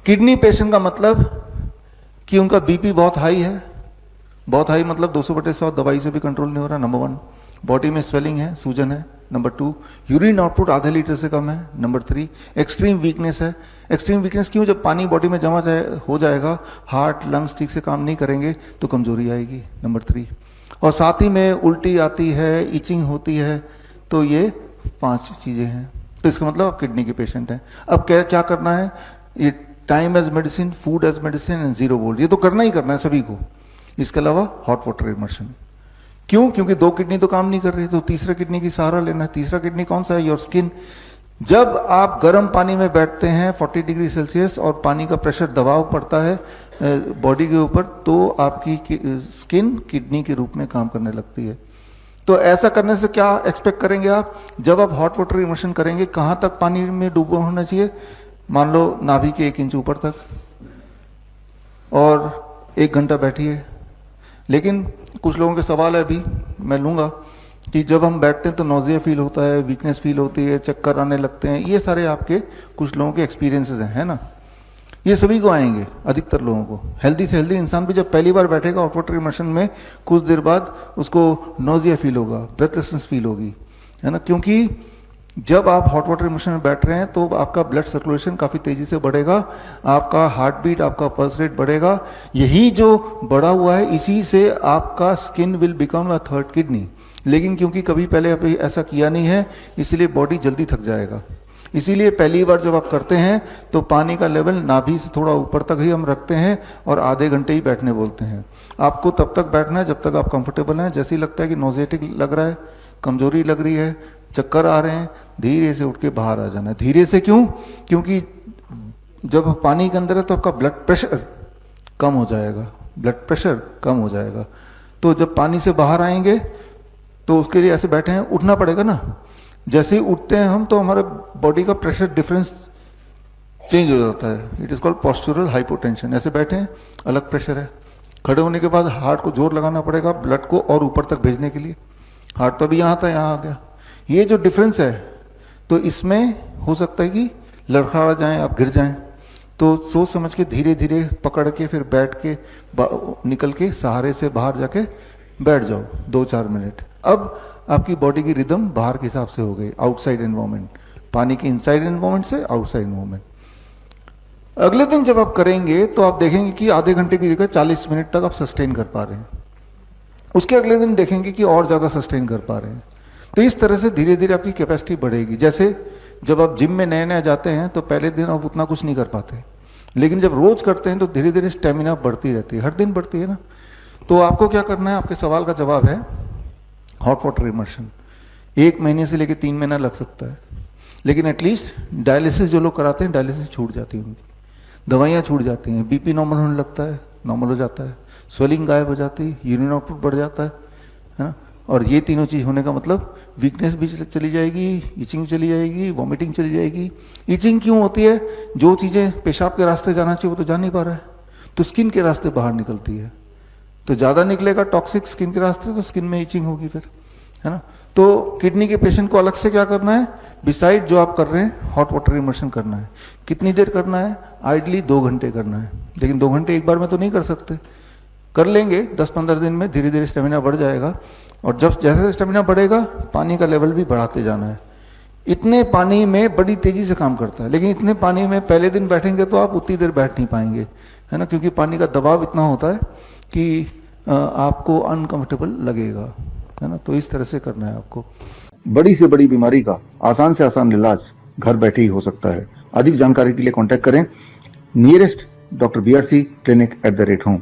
Kidney patient का मतलब कि उनका बीपी बहुत हाई है, बहुत हाई मतलब 200/100 दवाई से भी कंट्रोल नहीं हो रहा, नंबर 1। बॉडी में स्वेलिंग है, सूजन है, नंबर 2। यूरिन आउटपुट आधे लीटर से कम है, नंबर 3। एक्सट्रीम वीकनेस है। एक्सट्रीम वीकनेस क्यों? जब पानी बॉडी में जमा हो जाएगा, हार्ट लंग्स ठीक से काम नहीं करेंगे तो कमजोरी आएगी, नंबर 3। और साथ ही में उल्टी आती है, इचिंग होती है। तो ये 5 चीजें हैं। तो इसका मतलब आप किडनी के पेशेंट हैं। अब क्या करना है? ये time as medicine, food as medicine and 0 volt, ये तो करना ही करना है सभी को। इसके अलावा हॉट वाटर इमर्शन। क्यों? क्योंकि 2 किडनी तो काम नहीं कर रही, तो तीसरा किडनी की सहारा लेना है। तीसरा किडनी कौन सा है? Your skin. जब आप गर्म पानी में बैठते हैं 40 डिग्री सेल्सियस और पानी का प्रेशर दबाव पड़ता है बॉडी के ऊपर, तो आपकी स्किन किडनी के रूप में काम करने लगती है। तो ऐसा करने से क्या एक्सपेक्ट करेंगे आप? जब आप हॉट वाटर इमर्शन करेंगे, कहां तक पानी में डूबा होना चाहिए? मान लो नाभि के 1 इंच ऊपर तक, और 1 घंटा बैठिए। लेकिन कुछ लोगों के सवाल है, अभी मैं लूंगा, कि जब हम बैठते हैं तो नोजिया फील होता है, वीकनेस फील होती है, चक्कर आने लगते हैं। ये सारे आपके कुछ लोगों के एक्सपीरियंसेस हैं, है ना? ये सभी को आएंगे, अधिकतर लोगों को। हेल्दी से हेल्दी इंसान भी जब पहली बार बैठेगा हॉट वाटर इमर्शन में, कुछ देर बाद उसको नोजिया फील होगा, ब्रेथलेसनेस फील होगी, है ना? क्योंकि जब आप हॉट वाटर इमर्शन में बैठ रहे हैं तो आपका ब्लड सर्कुलेशन काफी तेजी से बढ़ेगा, आपका हार्ट बीट, आपका पल्स रेट बढ़ेगा। यही जो बढ़ा हुआ है, इसी से आपका skin will become a 3rd kidney. लेकिन क्योंकि कभी पहले अभी ऐसा किया नहीं है, इसलिए बॉडी जल्दी थक जाएगा। इसीलिए पहली बार जब आप करते हैं तो पानी का लेवल नाभि से थोड़ा ऊपर तक ही हम रखते हैं और आधे घंटे ही बैठने बोलते हैं। आपको तब तक बैठना है जब तक आप कंफर्टेबल हैं। जैसे ही लगता है कि नोजेटिक लग रहा है, कमजोरी लग रही है, चक्कर आ रहे हैं, धीरे से उठ के बाहर आ जाना है। धीरे से क्यों? क्योंकि जब पानी के अंदर है तो आपका ब्लड प्रेशर कम हो जाएगा, ब्लड प्रेशर कम हो जाएगा। तो जब पानी से बाहर आएंगे तो उसके लिए ऐसे बैठे हैं, उठना पड़ेगा ना। जैसे ही उठते हैं हम तो हमारे बॉडी का प्रेशर डिफरेंस चेंज हो जाता है। It is called postural hypotension. ऐसे बैठे हैं, अलग प्रेशर है। खड़े होने के बाद हार्ट को जोर लगाना पड़ेगा ब्लड को और ऊपर तक भेजने के लिए। हार्ट तो अभी यहाँ था, यहाँ आ गया। ये जो डिफरेंस है, तो इसमें हो सकता है कि लड़खड़ा जाएं, आप गिर जाएं। तो सोच समझ के धीरे धीरे पकड़ के फिर बैठ के निकल के सहारे से बाहर जाके बैठ जाओ 2-4 मिनट। अब आपकी बॉडी की रिदम बाहर के हिसाब से हो गई, आउटसाइड एनवायरमेंट, पानी के इनसाइड एनवायरमेंट से आउटसाइड एनवायरमेंट। अगले दिन जब आप करेंगे तो आप देखेंगे कि आधे घंटे की जगह 40 मिनट तक आप सस्टेन कर पा रहे हैं। उसके अगले दिन देखेंगे कि और ज्यादा सस्टेन कर पा रहे हैं। तो इस तरह से धीरे धीरे आपकी कैपेसिटी बढ़ेगी। जैसे जब आप जिम में नए नए जाते हैं तो पहले दिन आप उतना कुछ नहीं कर पाते, लेकिन जब रोज करते हैं तो धीरे धीरे स्टेमिना बढ़ती रहती है, हर दिन बढ़ती है ना। तो आपको क्या करना है? आपके सवाल का जवाब है हॉट वाटर इमर्शन। 1 महीने से लेकर 3 महीना लग सकता है, लेकिन एटलीस्ट डायलिसिस जो लोग कराते हैं, डायलिसिस छूट जाती है उनकी, दवाइयाँ छूट जाती हैं, बीपी नॉर्मल होने लगता है, नॉर्मल हो जाता है, स्वेलिंग गायब हो जाती है, यूरिन आउटपुट बढ़ जाता है ना। और ये तीनों चीज होने का मतलब वीकनेस भी चली जाएगी, इचिंग चली जाएगी, वॉमिटिंग चली जाएगी। इचिंग क्यों होती है? जो चीजें पेशाब के रास्ते जाना चाहिए वो तो जा नहीं पा रहा है, तो स्किन के रास्ते बाहर निकलती है। तो ज्यादा निकलेगा टॉक्सिक स्किन के रास्ते, तो स्किन में इचिंग होगी फिर, है ना। तो किडनी के पेशेंट को अलग से क्या करना है? बिसाइड जो आप कर रहे हैं हॉट वाटर इमर्शन करना है। कितनी देर करना है? आइडली 2 घंटे करना है, लेकिन 2 घंटे एक बार में तो नहीं कर सकते। कर लेंगे 10-15 दिन में, धीरे धीरे स्टेमिना बढ़ जाएगा। और जब जैसे स्टेमिना बढ़ेगा, पानी का लेवल भी बढ़ाते जाना है। इतने पानी में बड़ी तेजी से काम करता है, लेकिन इतने पानी में पहले दिन बैठेंगे तो आप उतनी देर बैठ नहीं पाएंगे, है ना, क्योंकि पानी का दबाव इतना होता है कि आपको अनकंफर्टेबल लगेगा, है ना। तो इस तरह से करना है आपको। बड़ी से बड़ी बीमारी का आसान से आसान इलाज घर बैठे ही हो सकता है। अधिक जानकारी के लिए कांटेक्ट करें nearest doctor BRC clinic @ home.